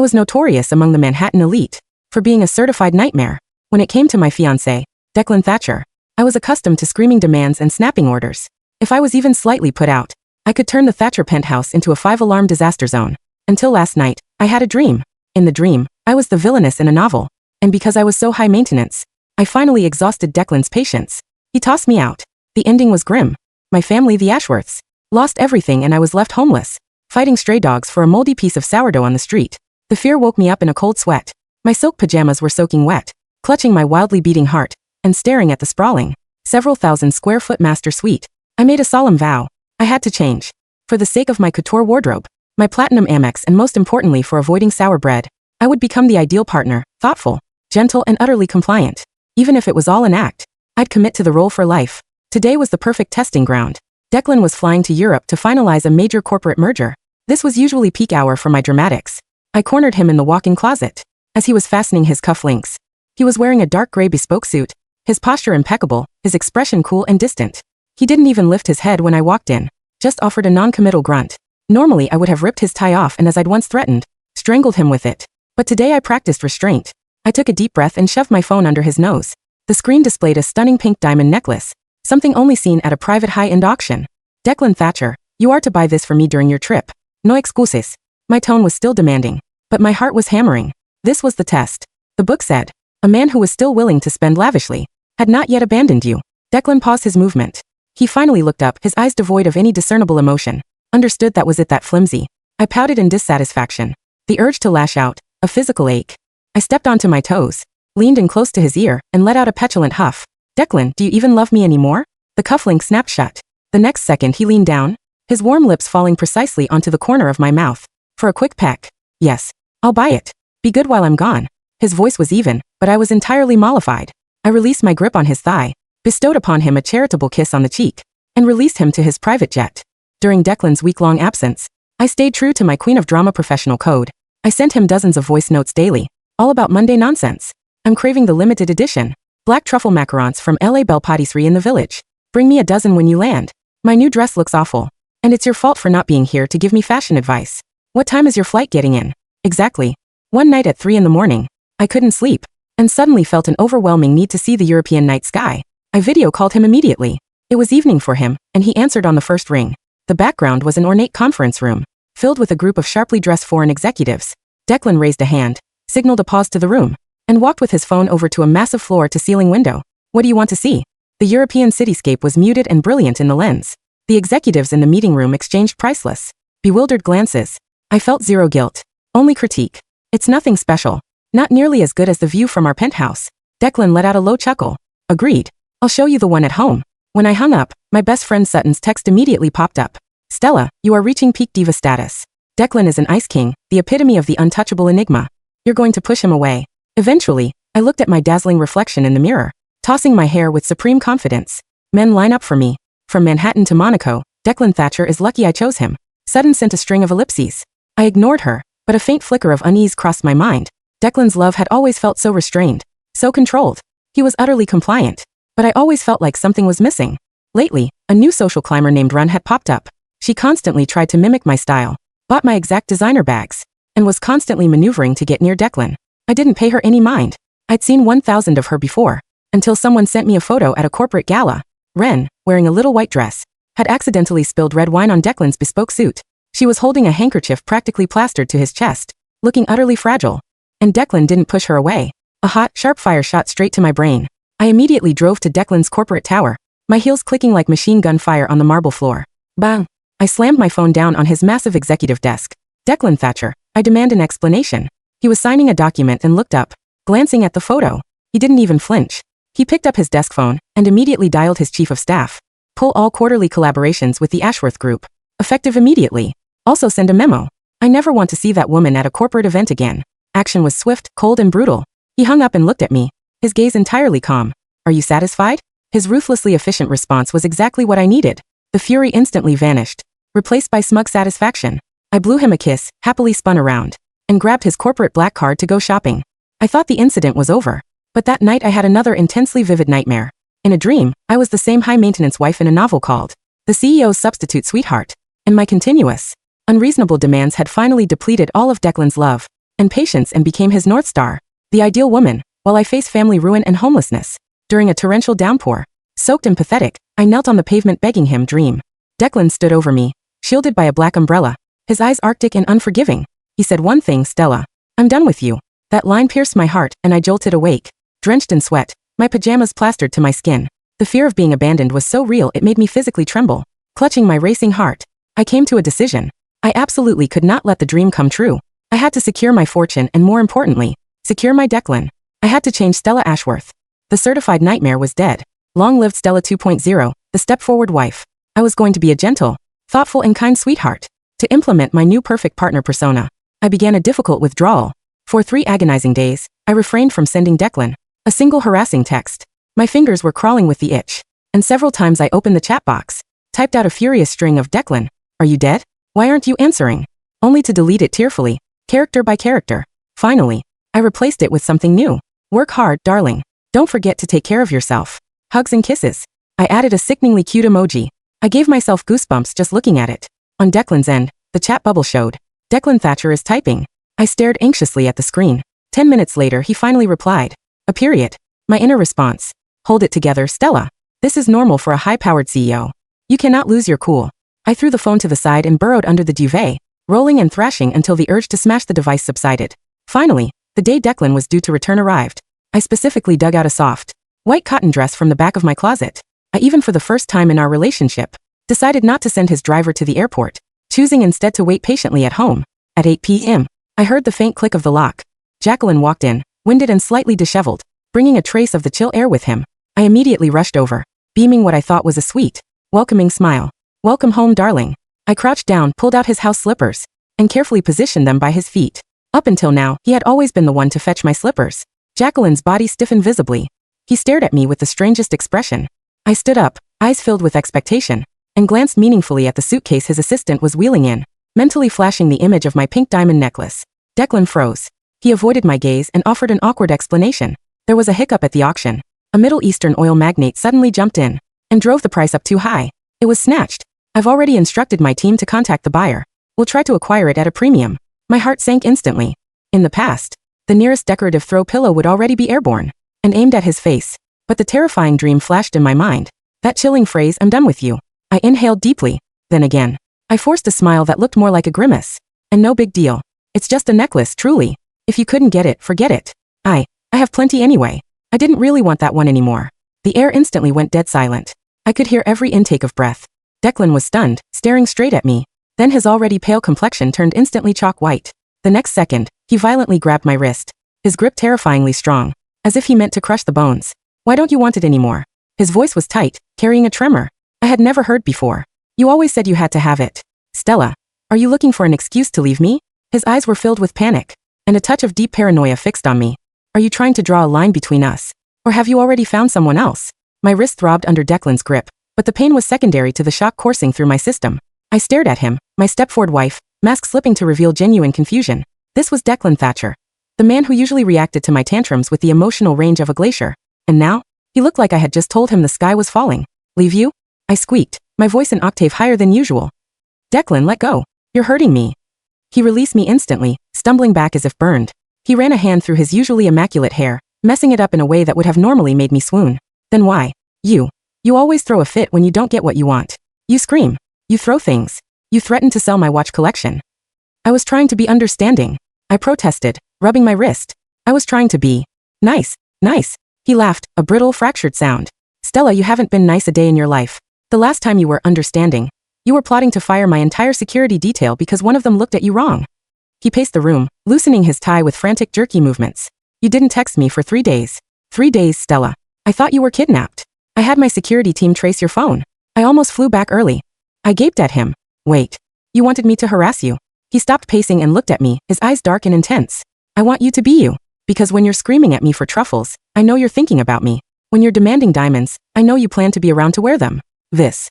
was notorious among the Manhattan elite for being a certified nightmare. When it came to my fiance, Declan Thatcher, I was accustomed to screaming demands and snapping orders. If I was even slightly put out, I could turn the Thatcher penthouse into a 5-alarm disaster zone. Until last night, I had a dream. In the dream, I was the villainess in a novel. And because I was so high maintenance, I finally exhausted Declan's patience. He tossed me out. The ending was grim. My family, the Ashworths, lost everything and I was left homeless, fighting stray dogs for a moldy piece of sourdough on the street. The fear woke me up in a cold sweat. My silk pajamas were soaking wet, clutching my wildly beating heart, and staring at the sprawling, several thousand square foot master suite. I made a solemn vow. I had to change. For the sake of my couture wardrobe, my platinum Amex, and most importantly for avoiding sour bread, I would become the ideal partner, thoughtful, gentle and utterly compliant. Even if it was all an act, I'd commit to the role for life. Today was the perfect testing ground. Declan was flying to Europe to finalize a major corporate merger. This was usually peak hour for my dramatics. I cornered him in the walk-in closet. As he was fastening his cufflinks, he was wearing a dark gray bespoke suit, his posture impeccable, his expression cool and distant. He didn't even lift his head when I walked in, just offered a non-committal grunt. Normally I would have ripped his tie off and, as I'd once threatened, strangled him with it. But today I practiced restraint. I took a deep breath and shoved my phone under his nose. The screen displayed a stunning pink diamond necklace, something only seen at a private high-end auction. Declan Thatcher, you are to buy this for me during your trip. No excuses. My tone was still demanding, but my heart was hammering. This was the test. The book said, a man who was still willing to spend lavishly had not yet abandoned you. Declan paused his movement. He finally looked up, his eyes devoid of any discernible emotion. Understood that was it, that flimsy. I pouted in dissatisfaction. The urge to lash out, a physical ache. I stepped onto my toes, leaned in close to his ear, and let out a petulant huff. Declan, do you even love me anymore? The cufflink snapped shut. The next second he leaned down, his warm lips falling precisely onto the corner of my mouth. For a quick peck. Yes. I'll buy it. Be good while I'm gone. His voice was even, but I was entirely mollified. I released my grip on his thigh, bestowed upon him a charitable kiss on the cheek, and released him to his private jet. During Declan's week-long absence, I stayed true to my Queen of Drama professional code. I sent him dozens of voice notes daily, all about Monday nonsense. I'm craving the limited edition black truffle macarons from LA Belle Patisserie in the Village. Bring me a dozen when you land. My new dress looks awful, and it's your fault for not being here to give me fashion advice. What time is your flight getting in? Exactly. One night at 3 in the morning, I couldn't sleep, and suddenly felt an overwhelming need to see the European night sky. I video called him immediately. It was evening for him, and he answered on the first ring. The background was an ornate conference room, filled with a group of sharply dressed foreign executives. Declan raised a hand, signaled a pause to the room, and walked with his phone over to a massive floor-to-ceiling window. What do you want to see? The European cityscape was muted and brilliant in the lens. The executives in the meeting room exchanged priceless, bewildered glances. I felt zero guilt, only critique. It's nothing special. Not nearly as good as the view from our penthouse. Declan let out a low chuckle. Agreed. I'll show you the one at home. When I hung up, my best friend Sutton's text immediately popped up. Stella, you are reaching peak diva status. Declan is an ice king, the epitome of the untouchable enigma. You're going to push him away. Eventually, I looked at my dazzling reflection in the mirror, tossing my hair with supreme confidence. Men line up for me. From Manhattan to Monaco, Declan Thatcher is lucky I chose him. Sutton sent a string of ellipses. I ignored her, but a faint flicker of unease crossed my mind. Declan's love had always felt so restrained, so controlled. He was utterly compliant, but I always felt like something was missing. Lately, a new social climber named Run had popped up. She constantly tried to mimic my style, bought my exact designer bags, and was constantly maneuvering to get near Declan. I didn't pay her any mind. I'd seen 1,000 of her before, until someone sent me a photo at a corporate gala. Ren, wearing a little white dress, had accidentally spilled red wine on Declan's bespoke suit. She was holding a handkerchief practically plastered to his chest, looking utterly fragile. And Declan didn't push her away. A hot, sharp fire shot straight to my brain. I immediately drove to Declan's corporate tower, my heels clicking like machine gun fire on the marble floor. Bang! I slammed my phone down on his massive executive desk. Declan Thatcher, I demand an explanation. He was signing a document and looked up, glancing at the photo. He didn't even flinch. He picked up his desk phone and immediately dialed his chief of staff. Pull all quarterly collaborations with the Ashworth Group. Effective immediately. Also send a memo. I never want to see that woman at a corporate event again. Action was swift, cold, and brutal. He hung up and looked at me, his gaze entirely calm. Are you satisfied? His ruthlessly efficient response was exactly what I needed. The fury instantly vanished, replaced by smug satisfaction. I blew him a kiss, happily spun around, and grabbed his corporate black card to go shopping. I thought the incident was over, but that night I had another intensely vivid nightmare. In a dream, I was the same high-maintenance wife in a novel called The CEO's Substitute Sweetheart, and my continuous, unreasonable demands had finally depleted all of Declan's love. and patience and became his North Star. The ideal woman, while I face family ruin and homelessness. During a torrential downpour, soaked and pathetic, I knelt on the pavement begging him dream. Declan stood over me, shielded by a black umbrella, his eyes arctic and unforgiving. He said one thing, Stella. I'm done with you. That line pierced my heart and I jolted awake, drenched in sweat, my pajamas plastered to my skin. The fear of being abandoned was so real it made me physically tremble. Clutching my racing heart, I came to a decision. I absolutely could not let the dream come true. I had to secure my fortune and, more importantly, secure my Declan. I had to change Stella Ashworth. The certified nightmare was dead. Long lived Stella 2.0, the step-forward wife. I was going to be a gentle, thoughtful and kind sweetheart. To implement my new perfect partner persona, I began a difficult withdrawal. For 3 agonizing days, I refrained from sending Declan a single harassing text. My fingers were crawling with the itch, and several times I opened the chat box, typed out a furious string of Declan, are you dead? Why aren't you answering? Only to delete it tearfully, character by character. Finally, I replaced it with something new. Work hard, darling. Don't forget to take care of yourself. Hugs and kisses. I added a sickeningly cute emoji. I gave myself goosebumps just looking at it. On Declan's end, the chat bubble showed. Declan Thatcher is typing. I stared anxiously at the screen. 10 minutes later he finally replied. A period. My inner response. Hold it together, Stella. This is normal for a high-powered CEO. You cannot lose your cool. I threw the phone to the side and burrowed under the duvet, rolling and thrashing until the urge to smash the device subsided. Finally, the day Declan was due to return arrived. I specifically dug out a soft, white cotton dress from the back of my closet. I even, for the first time in our relationship, decided not to send his driver to the airport, choosing instead to wait patiently at home. At 8 p.m., I heard the faint click of the lock. Jacqueline walked in, winded and slightly disheveled, bringing a trace of the chill air with him. I immediately rushed over, beaming what I thought was a sweet, welcoming smile. Welcome home, darling. I crouched down, pulled out his house slippers, and carefully positioned them by his feet. Up until now, he had always been the one to fetch my slippers. Jacqueline's body stiffened visibly. He stared at me with the strangest expression. I stood up, eyes filled with expectation, and glanced meaningfully at the suitcase his assistant was wheeling in, mentally flashing the image of my pink diamond necklace. Declan froze. He avoided my gaze and offered an awkward explanation. There was a hiccup at the auction. A Middle Eastern oil magnate suddenly jumped in and drove the price up too high. It was snatched. I've already instructed my team to contact the buyer. We'll try to acquire it at a premium. My heart sank instantly. In the past, the nearest decorative throw pillow would already be airborne and aimed at his face. But the terrifying dream flashed in my mind. That chilling phrase, I'm done with you. I inhaled deeply. Then again, I forced a smile that looked more like a grimace. And no big deal. It's just a necklace, truly. If you couldn't get it, forget it. I have plenty anyway. I didn't really want that one anymore. The air instantly went dead silent. I could hear every intake of breath. Declan was stunned, staring straight at me. Then his already pale complexion turned instantly chalk white. The next second, he violently grabbed my wrist. His grip terrifyingly strong, as if he meant to crush the bones. Why don't you want it anymore? His voice was tight, carrying a tremor I had never heard before. You always said you had to have it. Stella, are you looking for an excuse to leave me? His eyes were filled with panic, and a touch of deep paranoia fixed on me. Are you trying to draw a line between us? Or have you already found someone else? My wrist throbbed under Declan's grip, but the pain was secondary to the shock coursing through my system. I stared at him, my stepford wife, mask slipping to reveal genuine confusion. This was Declan Thatcher, the man who usually reacted to my tantrums with the emotional range of a glacier. And now, he looked like I had just told him the sky was falling. Leave you? I squeaked, my voice an octave higher than usual. Declan, let go. You're hurting me. He released me instantly, stumbling back as if burned. He ran a hand through his usually immaculate hair, messing it up in a way that would have normally made me swoon. Then why? You always throw a fit when you don't get what you want. You scream. You throw things. You threaten to sell my watch collection. I was trying to be understanding. I protested, rubbing my wrist. I was trying to be nice. He laughed, a brittle, fractured sound. Stella, you haven't been nice a day in your life. The last time you were understanding, you were plotting to fire my entire security detail because one of them looked at you wrong. He paced the room, loosening his tie with frantic, jerky movements. You didn't text me for 3 days. 3 days, Stella. I thought you were kidnapped. I had my security team trace your phone. I almost flew back early. I gaped at him. Wait. You wanted me to harass you? He stopped pacing and looked at me, his eyes dark and intense. I want you to be you. Because when you're screaming at me for truffles, I know you're thinking about me. When you're demanding diamonds, I know you plan to be around to wear them. This.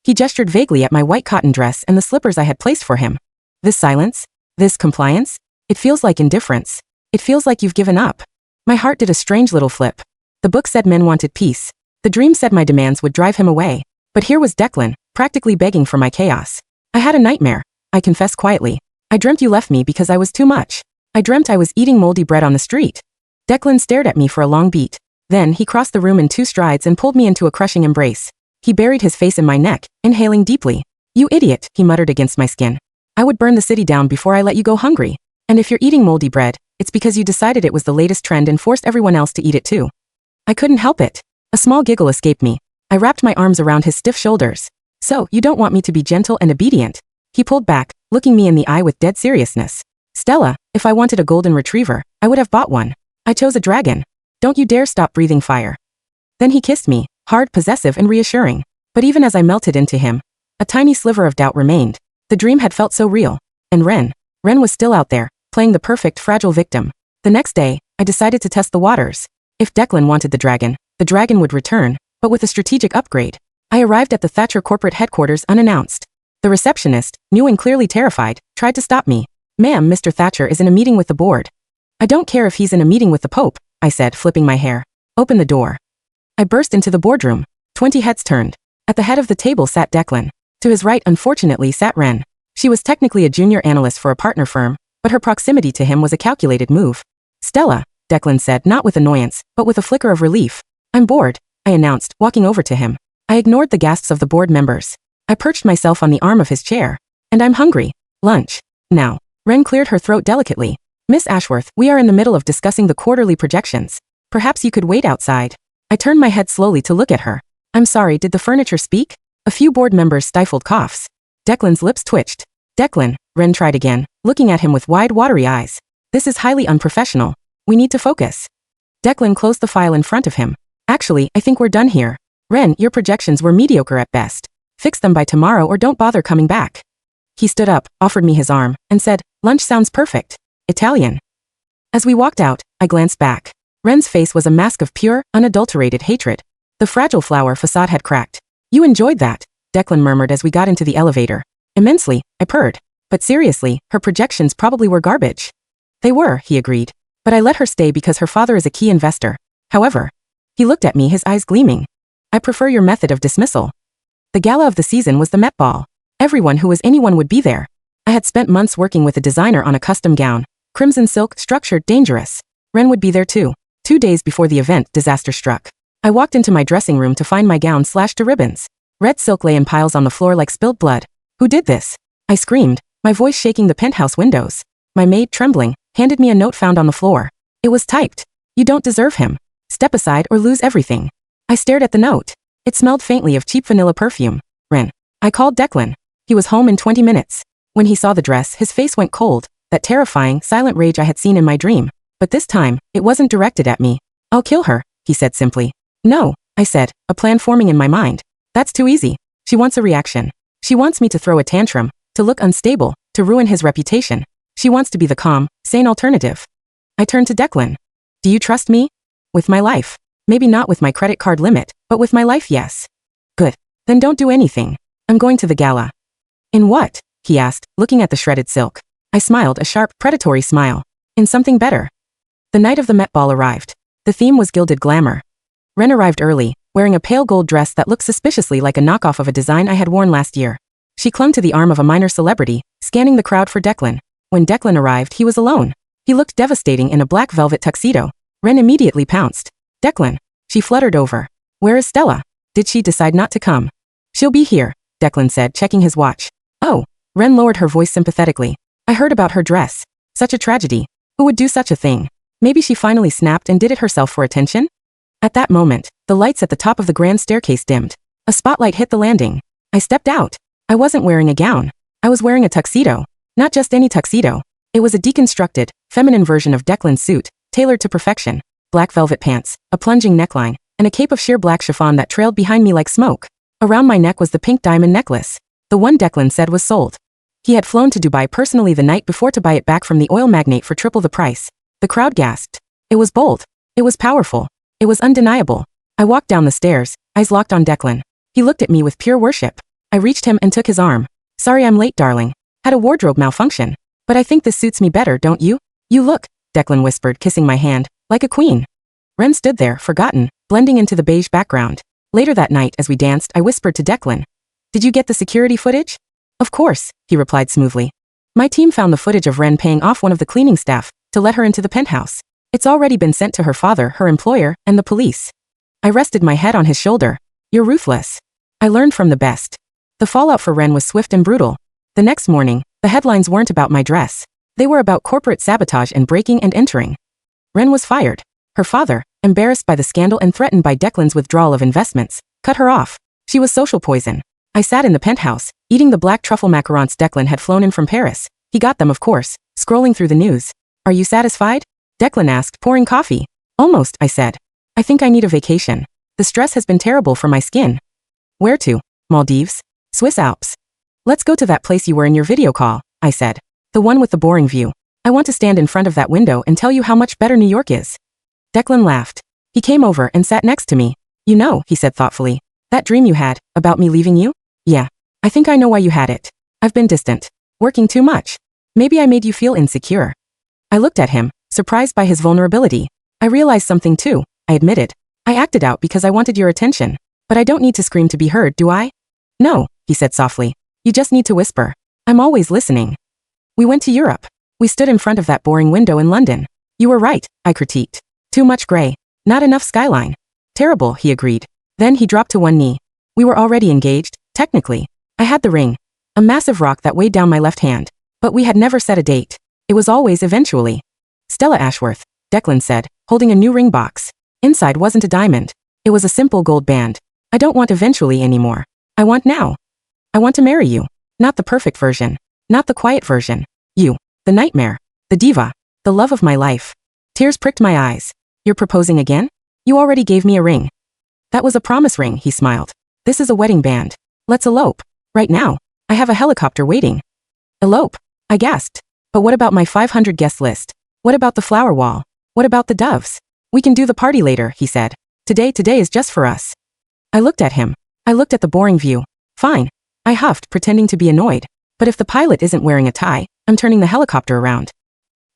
He gestured vaguely at my white cotton dress and the slippers I had placed for him. This silence? This compliance? It feels like indifference. It feels like you've given up. My heart did a strange little flip. The book said men wanted peace. The dream said my demands would drive him away. But here was Declan, practically begging for my chaos. I had a nightmare. I confessed quietly. I dreamt you left me because I was too much. I dreamt I was eating moldy bread on the street. Declan stared at me for a long beat. Then he crossed the room in 2 strides and pulled me into a crushing embrace. He buried his face in my neck, inhaling deeply. "You idiot," he muttered against my skin. "I would burn the city down before I let you go hungry. And if you're eating moldy bread, it's because you decided it was the latest trend and forced everyone else to eat it too." I couldn't help it. A small giggle escaped me. I wrapped my arms around his stiff shoulders. "So, you don't want me to be gentle and obedient?" He pulled back, looking me in the eye with dead seriousness. "Stella, if I wanted a golden retriever, I would have bought one. I chose a dragon. Don't you dare stop breathing fire." Then he kissed me, hard, possessive, and reassuring. But even as I melted into him, a tiny sliver of doubt remained. The dream had felt so real. And Ren was still out there, playing the perfect, fragile victim. The next day, I decided to test the waters. If Declan wanted the dragon would return, but with a strategic upgrade. I arrived at the Thatcher corporate headquarters unannounced. The receptionist, new and clearly terrified, tried to stop me. "Ma'am, Mr. Thatcher is in a meeting with the board." "I don't care if he's in a meeting with the Pope," I said, flipping my hair. "Open the door." I burst into the boardroom. 20 heads turned. At the head of the table sat Declan. To his right, unfortunately, sat Ren. She was technically a junior analyst for a partner firm, but her proximity to him was a calculated move. "Stella," Declan said, not with annoyance, but with a flicker of relief. "I'm bored," I announced, walking over to him. I ignored the gasps of the board members. I perched myself on the arm of his chair. "And I'm hungry. Lunch. Now." Ren cleared her throat delicately. "Miss Ashworth, we are in the middle of discussing the quarterly projections. Perhaps you could wait outside." I turned my head slowly to look at her. "I'm sorry, did the furniture speak?" A few board members stifled coughs. Declan's lips twitched. "Declan," Ren tried again, looking at him with wide, watery eyes. "This is highly unprofessional. We need to focus." Declan closed the file in front of him. "Actually, I think we're done here. Ren, your projections were mediocre at best. Fix them by tomorrow or don't bother coming back." He stood up, offered me his arm, and said, "Lunch sounds perfect. Italian." As we walked out, I glanced back. Ren's face was a mask of pure, unadulterated hatred. The fragile flower facade had cracked. "You enjoyed that," Declan murmured as we got into the elevator. "Immensely," I purred. "But seriously, her projections probably were garbage." "They were," he agreed. "But I let her stay because her father is a key investor. However," he looked at me, his eyes gleaming, "I prefer your method of dismissal." The gala of the season was the Met Ball. Everyone who was anyone would be there. I had spent months working with a designer on a custom gown. Crimson silk, structured, dangerous. Ren would be there too. 2 days before the event, disaster struck. I walked into my dressing room to find my gown slashed to ribbons. Red silk lay in piles on the floor like spilled blood. "Who did this?" I screamed, my voice shaking the penthouse windows. My maid, trembling, handed me a note found on the floor. It was typed. "You don't deserve him. Step aside or lose everything." I stared at the note. It smelled faintly of cheap vanilla perfume. "Ren." I called Declan. He was home in 20 minutes. When he saw the dress, his face went cold, that terrifying, silent rage I had seen in my dream. But this time, it wasn't directed at me. "I'll kill her," he said simply. "No," I said, a plan forming in my mind. "That's too easy. She wants a reaction. She wants me to throw a tantrum, to look unstable, to ruin his reputation. She wants to be the calm, sane alternative." I turned to Declan. "Do you trust me?" "With my life. Maybe not with my credit card limit, but with my life, yes." "Good. Then don't do anything. I'm going to the gala." "In what?" he asked, looking at the shredded silk. I smiled, a sharp, predatory smile. "In something better." The night of the Met Ball arrived. The theme was gilded glamour. Ren arrived early, wearing a pale gold dress that looked suspiciously like a knockoff of a design I had worn last year. She clung to the arm of a minor celebrity, scanning the crowd for Declan. When Declan arrived, he was alone. He looked devastating in a black velvet tuxedo. Ren immediately pounced. "Declan." She fluttered over. "Where is Stella? Did she decide not to come?" "She'll be here," Declan said, checking his watch. "Oh." Ren lowered her voice sympathetically. "I heard about her dress. Such a tragedy. Who would do such a thing? Maybe she finally snapped and did it herself for attention?" At that moment, the lights at the top of the grand staircase dimmed. A spotlight hit the landing. I stepped out. I wasn't wearing a gown. I was wearing a tuxedo. Not just any tuxedo. It was a deconstructed, feminine version of Declan's suit, tailored to perfection. Black velvet pants, a plunging neckline, and a cape of sheer black chiffon that trailed behind me like smoke. Around my neck was the pink diamond necklace. The one Declan said was sold. He had flown to Dubai personally the night before to buy it back from the oil magnate for triple the price. The crowd gasped. It was bold. It was powerful. It was undeniable. I walked down the stairs, eyes locked on Declan. He looked at me with pure worship. I reached him and took his arm. "Sorry I'm late, darling. Had a wardrobe malfunction. But I think this suits me better, don't you?" "You look," Declan whispered, kissing my hand, "like a queen." Ren stood there, forgotten, blending into the beige background. Later that night, as we danced, I whispered to Declan. "Did you get the security footage?" "Of course," he replied smoothly. "My team found the footage of Ren paying off one of the cleaning staff to let her into the penthouse. It's already been sent to her father, her employer, and the police. I rested my head on his shoulder. You're ruthless. I learned from the best. The fallout for Ren was swift and brutal. The next morning, the headlines weren't about my dress. They were about corporate sabotage and breaking and entering. Ren was fired. Her father, embarrassed by the scandal and threatened by Declan's withdrawal of investments, cut her off. She was social poison. I sat in the penthouse, eating the black truffle macarons Declan had flown in from Paris. He got them, of course, scrolling through the news. Are you satisfied? Declan asked, pouring coffee. Almost, I said. I think I need a vacation. The stress has been terrible for my skin. Where to? Maldives? Swiss Alps? Let's go to that place you were in your video call, I said. The one with the boring view. I want to stand in front of that window and tell you how much better New York is. Declan laughed. He came over and sat next to me. You know, he said thoughtfully, that dream you had, about me leaving you? Yeah. I think I know why you had it. I've been distant. Working too much. Maybe I made you feel insecure. I looked at him, surprised by his vulnerability. I realized something too, I admitted. I acted out because I wanted your attention. But I don't need to scream to be heard, do I? No, he said softly. You just need to whisper. I'm always listening. We went to Europe. We stood in front of that boring window in London. You were right, I critiqued. Too much gray. Not enough skyline. Terrible, he agreed. Then he dropped to one knee. We were already engaged, technically. I had the ring. A massive rock that weighed down my left hand. But we had never set a date. It was always eventually. Stella Ashworth, Declan said, holding a new ring box. Inside wasn't a diamond. It was a simple gold band. I don't want eventually anymore. I want now. I want to marry you. Not the perfect version. Not the quiet version. You. The nightmare. The diva. The love of my life. Tears pricked my eyes. You're proposing again? You already gave me a ring. That was a promise ring, he smiled. This is a wedding band. Let's elope. Right now. I have a helicopter waiting. Elope? I gasped. But what about my 500 guest list? What about the flower wall? What about the doves? We can do the party later, he said. Today is just for us. I looked at him. I looked at the boring view. Fine. I huffed, pretending to be annoyed. But if the pilot isn't wearing a tie, I'm turning the helicopter around.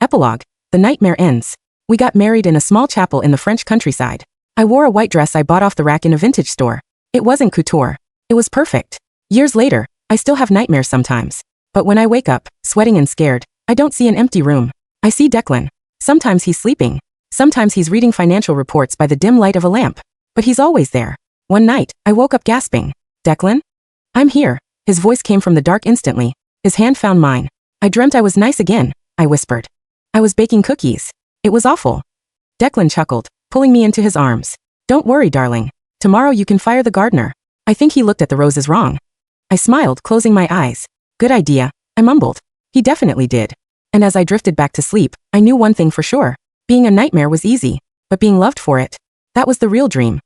Epilogue. The nightmare ends. We got married in a small chapel in the French countryside. I wore a white dress I bought off the rack in a vintage store. It wasn't couture. It was perfect. Years later, I still have nightmares sometimes. But when I wake up, sweating and scared, I don't see an empty room. I see Declan. Sometimes he's sleeping. Sometimes he's reading financial reports by the dim light of a lamp. But he's always there. One night, I woke up gasping. Declan? I'm here. His voice came from the dark instantly. His hand found mine. I dreamt I was nice again, I whispered. I was baking cookies. It was awful. Declan chuckled, pulling me into his arms. Don't worry, darling. Tomorrow you can fire the gardener. I think he looked at the roses wrong. I smiled, closing my eyes. Good idea, I mumbled. He definitely did. And as I drifted back to sleep, I knew one thing for sure. Being a nightmare was easy, but being loved for it, that was the real dream.